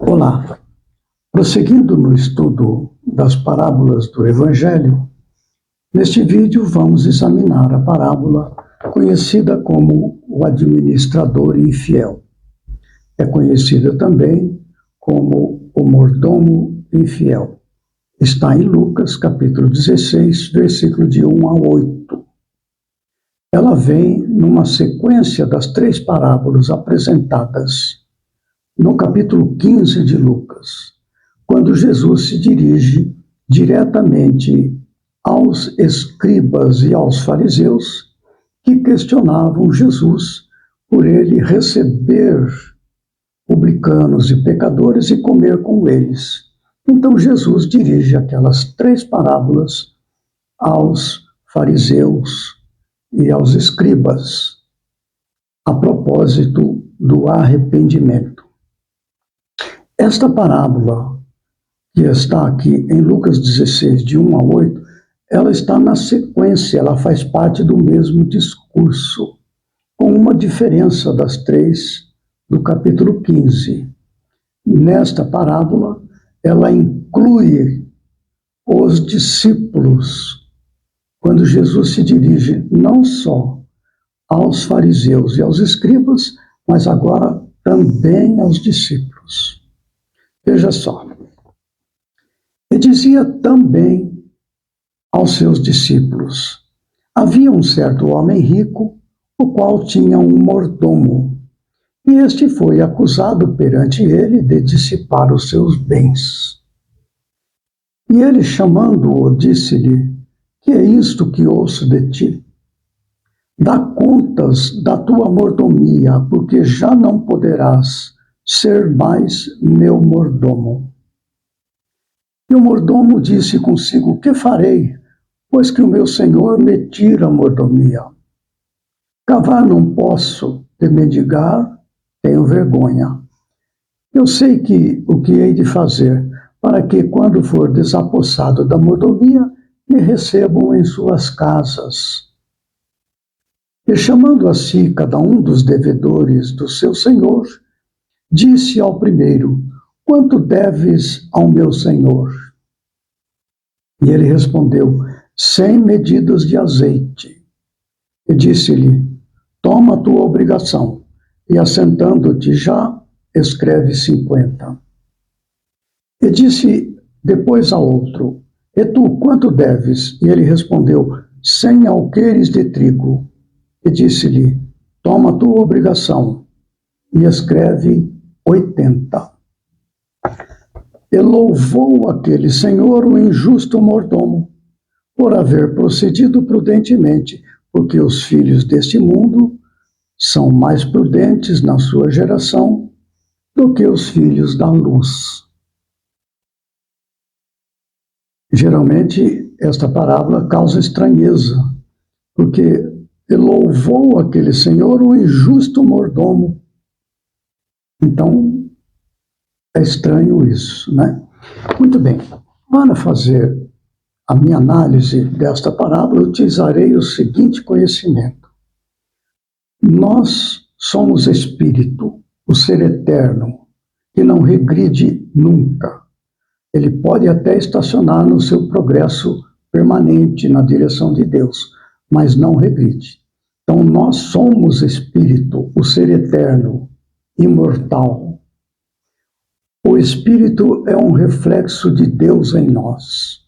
Olá, prosseguindo no estudo das parábolas do Evangelho, neste vídeo vamos examinar a parábola conhecida como o administrador infiel. É conhecida também como o mordomo infiel. Está em Lucas, capítulo 16, versículo de 1 a 8. Ela vem numa sequência das 3 parábolas apresentadas no capítulo 15 de Lucas, quando Jesus se dirige diretamente aos escribas e aos fariseus que questionavam Jesus por ele receber publicanos e pecadores e comer com eles. Então Jesus dirige aquelas 3 parábolas aos fariseus e aos escribas a propósito do arrependimento. Esta parábola, que está aqui em Lucas 16, de 1 a 8, ela está na sequência, ela faz parte do mesmo discurso, com uma diferença das 3 do capítulo 15. Nesta parábola, ela inclui os discípulos, quando Jesus se dirige não só aos fariseus e aos escribas, mas agora também aos discípulos. Veja só. E dizia também aos seus discípulos: havia um certo homem rico, o qual tinha um mordomo, e este foi acusado perante ele de dissipar os seus bens. E ele, chamando-o, disse-lhe: que é isto que ouço de ti? Dá contas da tua mordomia, porque já não poderás ser mais meu mordomo. E o mordomo disse consigo: que farei, pois que o meu senhor me tira a mordomia? Cavar não posso, de mendigar tenho vergonha. Eu sei que o que hei de fazer, para que, quando for desapossado da mordomia, me recebam em suas casas. E chamando a si cada um dos devedores do seu senhor, disse ao primeiro: quanto deves ao meu senhor? E ele respondeu: 100 medidas de azeite. E disse-lhe: toma a tua obrigação, e assentando-te já, escreve 50. E disse depois a outro: e tu, quanto deves? E ele respondeu: 100 alqueires de trigo. E disse-lhe: toma a tua obrigação, e escreve 80. E louvou aquele senhor o injusto mordomo, por haver procedido prudentemente, porque os filhos deste mundo são mais prudentes na sua geração do que os filhos da luz. Geralmente, esta parábola causa estranheza, porque louvou aquele senhor o injusto mordomo. Então, é estranho isso, né? Muito bem. Para fazer a minha análise desta parábola, eu utilizarei o seguinte conhecimento. Nós somos espírito, o ser eterno, que não regride nunca. Ele pode até estacionar no seu progresso permanente na direção de Deus, mas não regride. Então, nós somos espírito, o ser eterno, imortal. O espírito é um reflexo de Deus em nós,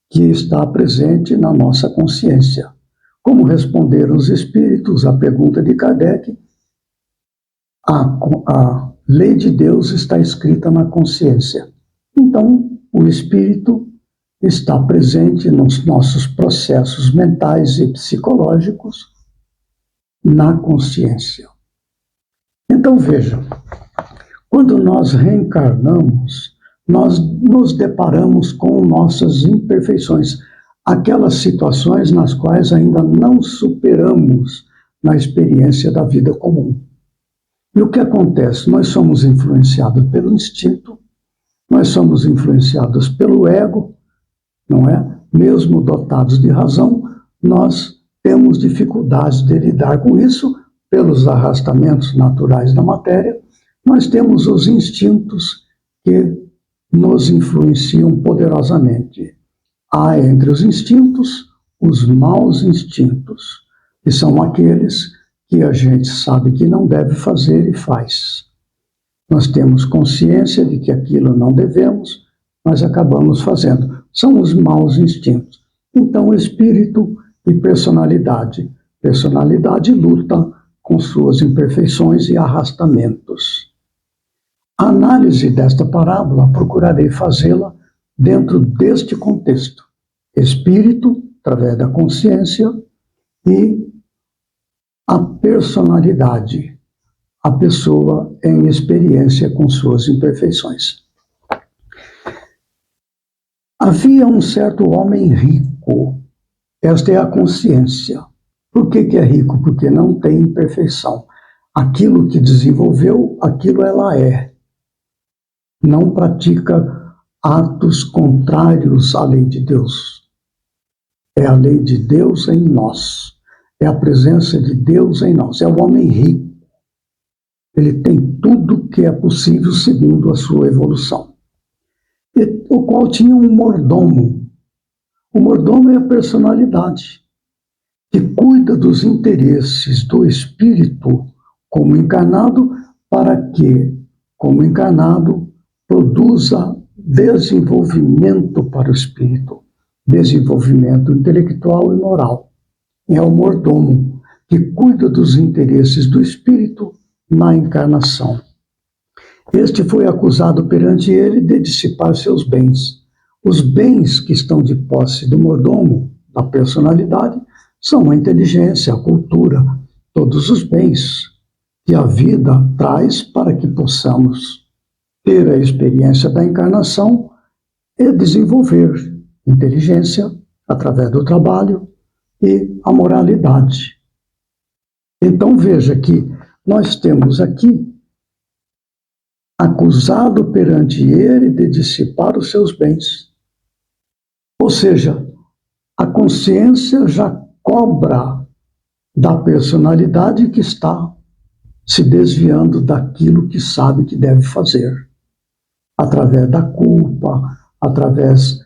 que está presente na nossa consciência. Como responderam os espíritos à pergunta de Kardec, a lei de Deus está escrita na consciência. Então, o espírito está presente nos nossos processos mentais e psicológicos na consciência. Então, vejam, quando nós reencarnamos, nós nos deparamos com nossas imperfeições, aquelas situações nas quais ainda não superamos na experiência da vida comum. E o que acontece? Nós somos influenciados pelo instinto, nós somos influenciados pelo ego, não é? Mesmo dotados de razão, nós temos dificuldades de lidar com isso pelos arrastamentos naturais da matéria. Nós temos os instintos que nos influenciam poderosamente. Há entre os instintos os maus instintos, que são aqueles que a gente sabe que não deve fazer e faz. Nós temos consciência de que aquilo não devemos, mas acabamos fazendo. São os maus instintos. Então, espírito e personalidade. Personalidade luta com suas imperfeições e arrastamentos. A análise desta parábola procurarei fazê-la dentro deste contexto. Espírito, através da consciência, e a personalidade, a pessoa em experiência com suas imperfeições. Havia um certo homem rico. Esta é a consciência. Por que é rico? Porque não tem imperfeição. Aquilo que desenvolveu, aquilo ela é. Não pratica atos contrários à lei de Deus. É a lei de Deus em nós. É a presença de Deus em nós. É o homem rico. Ele tem tudo que é possível segundo a sua evolução. O qual tinha um mordomo. O mordomo é a personalidade que cuida dos interesses do espírito como encarnado para que, como encarnado, produza desenvolvimento para o espírito, desenvolvimento intelectual e moral. É o mordomo que cuida dos interesses do espírito na encarnação. Este foi acusado perante ele de dissipar seus bens. Os bens que estão de posse do mordomo, da personalidade, são a inteligência, a cultura, todos os bens que a vida traz para que possamos ter a experiência da encarnação e desenvolver inteligência através do trabalho e a moralidade. Então veja que nós temos aqui acusado perante ele de dissipar os seus bens. Ou seja, a consciência já cobra da personalidade que está se desviando daquilo que sabe que deve fazer, através da culpa, através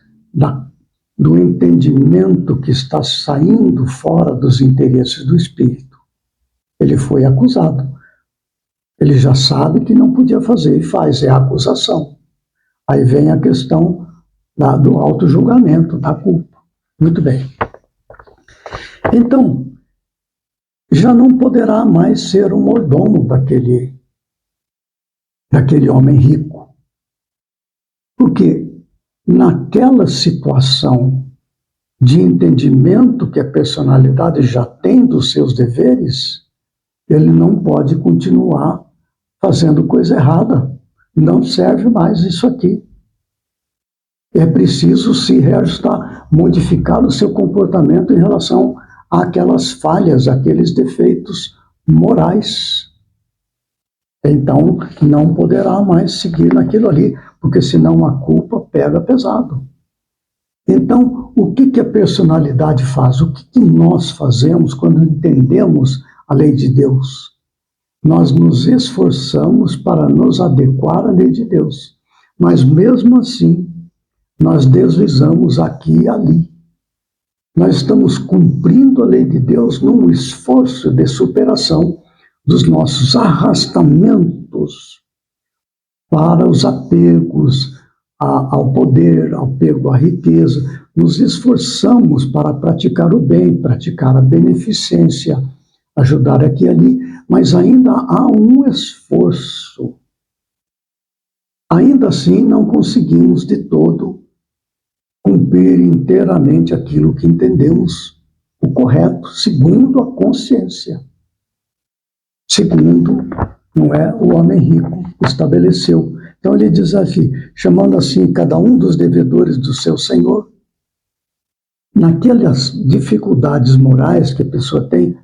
do entendimento que está saindo fora dos interesses do espírito. Ele foi acusado. Ele já sabe que não podia fazer e faz, é a acusação. Aí vem a questão do auto-julgamento, da culpa. Muito bem. Então, já não poderá mais ser o mordomo daquele homem rico. Porque naquela situação de entendimento que a personalidade já tem dos seus deveres, ele não pode continuar fazendo coisa errada. Não serve mais isso aqui. É preciso se reajustar, modificar o seu comportamento em relação àquelas falhas, àqueles defeitos morais. Então, não poderá mais seguir naquilo ali, porque senão a culpa pega pesado. Então, o que a personalidade faz? O que nós fazemos quando entendemos a lei de Deus? Nós nos esforçamos para nos adequar à lei de Deus, mas mesmo assim, nós deslizamos aqui e ali. Nós estamos cumprindo a lei de Deus num esforço de superação dos nossos arrastamentos para os apegos ao poder, ao apego à riqueza. Nos esforçamos para praticar o bem, praticar a beneficência, ajudar aqui e ali, mas ainda há um esforço. Ainda assim, não conseguimos de todo cumprir inteiramente aquilo que entendemos o correto, segundo a consciência. Segundo, não é, o homem rico estabeleceu. Então ele diz assim, chamando assim cada um dos devedores do seu senhor, naquelas dificuldades morais que a pessoa tem,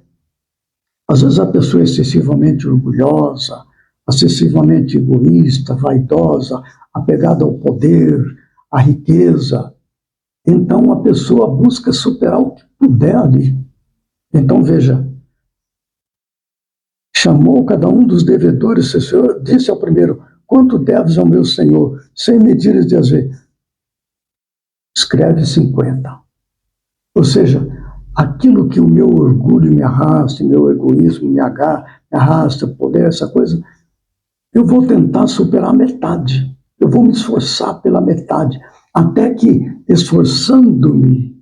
às vezes a pessoa é excessivamente orgulhosa, excessivamente egoísta, vaidosa, apegada ao poder, à riqueza. Então a pessoa busca superar o que puder ali. Então veja, chamou cada um dos devedores, o Senhor disse ao primeiro, quanto deves ao meu senhor? 100 medidas de azeite. Escreve 50. Ou seja, aquilo que o meu orgulho me arrasta, meu egoísmo me arrasta, poder, essa coisa, eu vou tentar superar metade. Eu vou me esforçar pela metade. Até que, esforçando-me,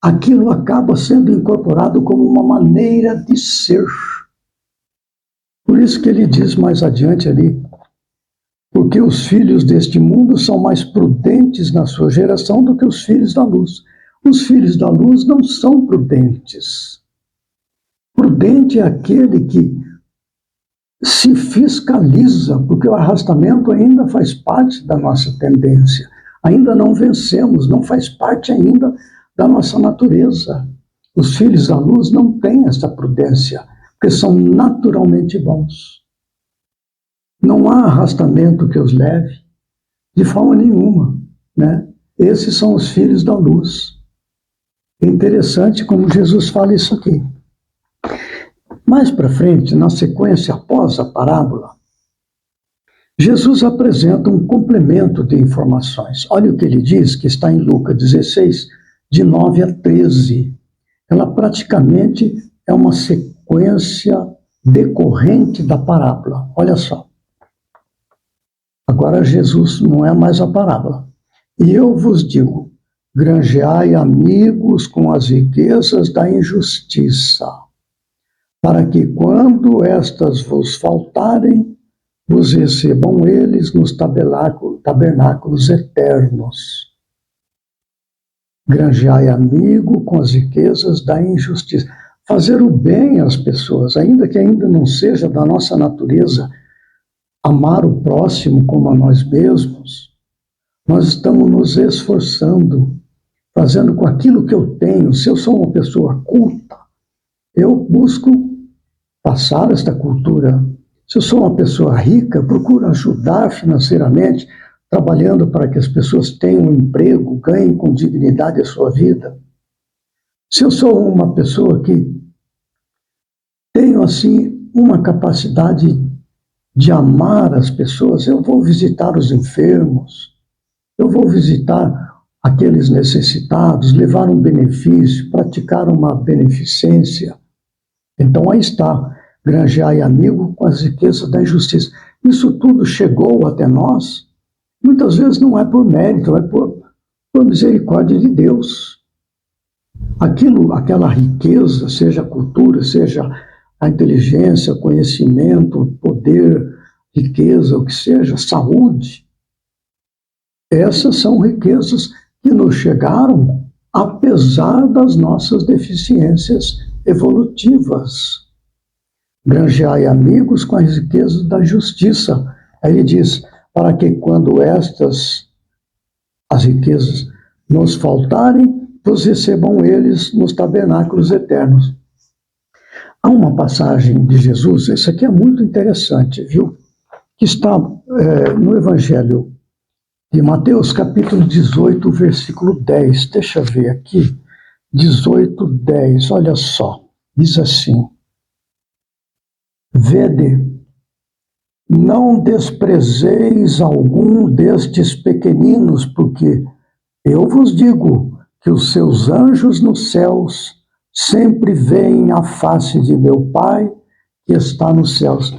aquilo acaba sendo incorporado como uma maneira de ser. Por isso que ele diz mais adiante ali, porque os filhos deste mundo são mais prudentes na sua geração do que os filhos da luz. Os filhos da luz não são prudentes. Prudente é aquele que se fiscaliza, porque o arrastamento ainda faz parte da nossa tendência. Ainda não vencemos, não faz parte ainda da nossa natureza. Os filhos da luz não têm essa prudência, porque são naturalmente bons. Não há arrastamento que os leve, de forma nenhuma, né? Esses são os filhos da luz. É interessante como Jesus fala isso aqui. Mais para frente, na sequência após a parábola, Jesus apresenta um complemento de informações. Olha o que ele diz, que está em Lucas 16, de 9 a 13. Ela praticamente é uma sequência decorrente da parábola. Olha só. Agora Jesus não é mais a parábola. E eu vos digo, granjeai amigos com as riquezas da injustiça, para que quando estas vos faltarem, vos recebam eles nos tabernáculos eternos. Granjeai amigo com as riquezas da injustiça. Fazer o bem às pessoas, ainda que ainda não seja da nossa natureza, amar o próximo como a nós mesmos, nós estamos nos esforçando, fazendo com aquilo que eu tenho. Se eu sou uma pessoa culta, eu busco passar esta cultura. Se eu sou uma pessoa rica, procuro ajudar financeiramente, trabalhando para que as pessoas tenham um emprego, ganhem com dignidade a sua vida. Se eu sou uma pessoa que tenho, assim, uma capacidade de amar as pessoas, eu vou visitar os enfermos, eu vou visitar aqueles necessitados, levar um benefício, praticar uma beneficência. Então aí está, granjeai amigo com as riquezas da injustiça. Isso tudo chegou até nós, muitas vezes não é por mérito, é por misericórdia de Deus. Aquela riqueza, seja a cultura, seja a inteligência, conhecimento, poder, riqueza, o que seja, saúde, essas são riquezas que nos chegaram apesar das nossas deficiências evolutivas. Granjeai amigos com as riquezas da justiça. Aí ele diz, para que quando as riquezas nos faltarem, vos recebam eles nos tabernáculos eternos. Há uma passagem de Jesus, isso aqui é muito interessante, viu? Que está no Evangelho de Mateus, capítulo 18, versículo 10. Deixa eu ver aqui. 18, 10, olha só. Diz assim: Vede, não desprezeis algum destes pequeninos, porque eu vos digo que os seus anjos nos céus sempre veem a face de meu Pai que está nos céus.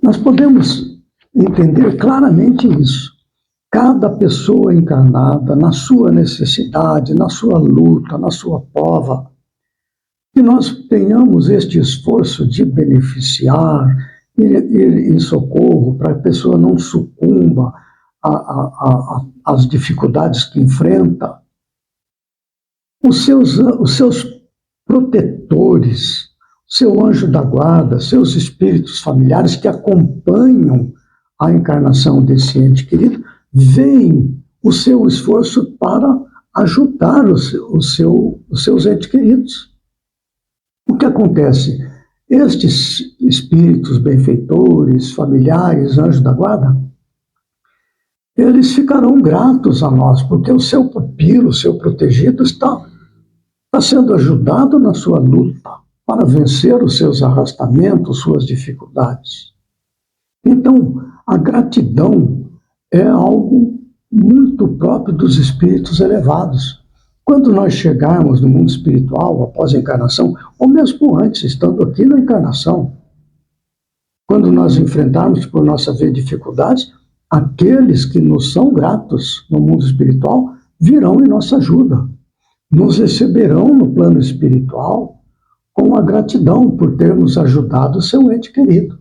Nós podemos entender claramente isso. Cada pessoa encarnada, na sua necessidade, na sua luta, na sua prova, que nós tenhamos este esforço de beneficiar, ir em socorro para a pessoa não sucumba às dificuldades que enfrenta. Os seus protetores, seu anjo da guarda, seus espíritos familiares que acompanham a encarnação desse ente querido, veem o seu esforço para ajudar os seus entes queridos. O que acontece? Estes espíritos benfeitores, familiares, anjos da guarda, eles ficarão gratos a nós, porque o seu pupilo, o seu protegido está sendo ajudado na sua luta para vencer os seus arrastamentos, suas dificuldades. Então, a gratidão é algo muito próprio dos espíritos elevados. Quando nós chegarmos no mundo espiritual, após a encarnação, ou mesmo antes, estando aqui na encarnação, quando nós enfrentarmos por nossa vez dificuldades, aqueles que nos são gratos no mundo espiritual virão em nossa ajuda. Nos receberão no plano espiritual com a gratidão por termos ajudado o seu ente querido.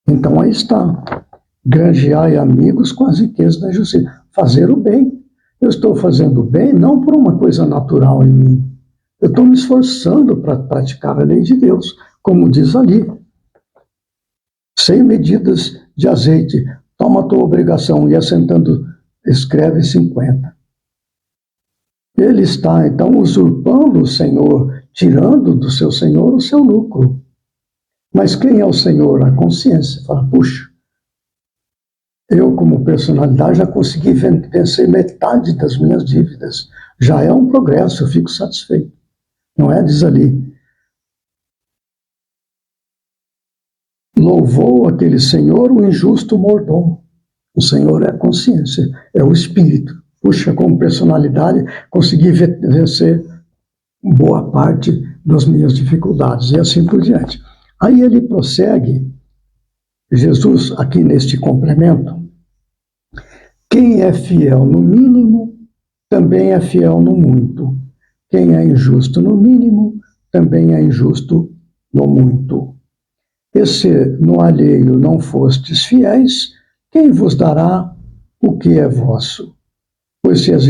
Então aí está. Granjeai amigos com as riquezas da justiça. Fazer o bem. Eu estou fazendo o bem não por uma coisa natural em mim. Eu estou me esforçando para praticar a lei de Deus, como diz ali. 100 medidas de azeite, toma a tua obrigação, e assentando, escreve 50. Ele está, então, usurpando o Senhor, tirando do seu Senhor o seu lucro. Mas quem é o Senhor? A consciência. Fala, puxa, eu como personalidade já consegui vencer metade das minhas dívidas. Já é um progresso, eu fico satisfeito. Não é? Diz ali. Louvou aquele Senhor o injusto mordomo. O Senhor é a consciência, é o espírito. Puxa, como personalidade, consegui vencer boa parte das minhas dificuldades, e assim por diante. Aí ele prossegue, Jesus, aqui neste complemento, quem é fiel no mínimo, também é fiel no muito. Quem é injusto no mínimo, também é injusto no muito. E se no alheio não fostes fiéis, quem vos dará o que é vosso? Pois se nas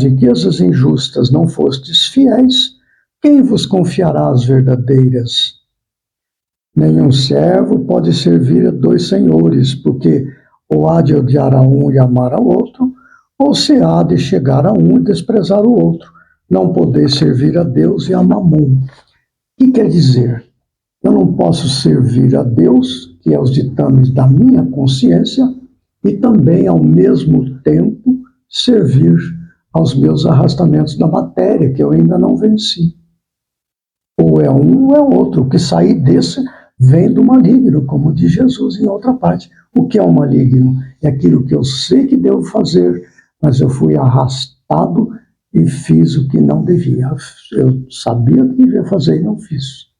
riquezas injustas não fostes fiéis, quem vos confiará as verdadeiras? Nenhum servo pode servir a 2 senhores, porque ou há de odiar a um e amar ao outro, ou se há de chegar a um e desprezar o outro. Não podeis servir a Deus e a Mamon. O que quer dizer? Eu não posso servir a Deus, que é os ditames da minha consciência, e também, ao mesmo tempo, servir aos meus arrastamentos da matéria, que eu ainda não venci. Ou é um ou é outro. O que sair desse vem do maligno, como diz Jesus em outra parte. O que é o maligno? É aquilo que eu sei que devo fazer, mas eu fui arrastado e fiz o que não devia. Eu sabia que devia fazer e não fiz.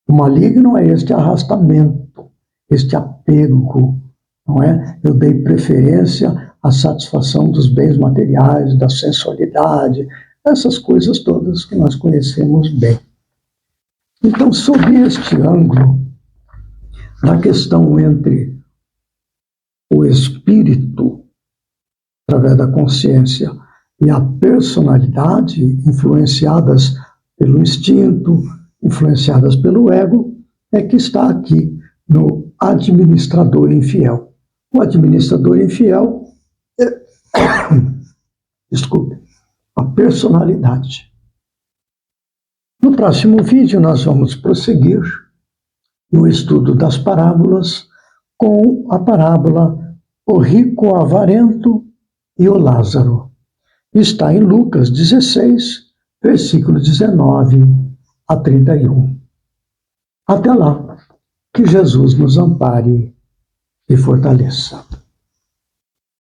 O maligno é este arrastamento, este apego, não é? Eu dei preferência à satisfação dos bens materiais, da sensualidade, essas coisas todas que nós conhecemos bem. Então, sob este ângulo da questão entre o espírito, através da consciência, e a personalidade, influenciadas pelo instinto, influenciadas pelo ego, é que está aqui no administrador infiel. O administrador infiel é, desculpe, a personalidade. No próximo vídeo nós vamos prosseguir no estudo das parábolas com a parábola O Rico Avarento e o Lázaro. Está em Lucas 16, versículo 19 a 31. Até lá, que Jesus nos ampare e fortaleça.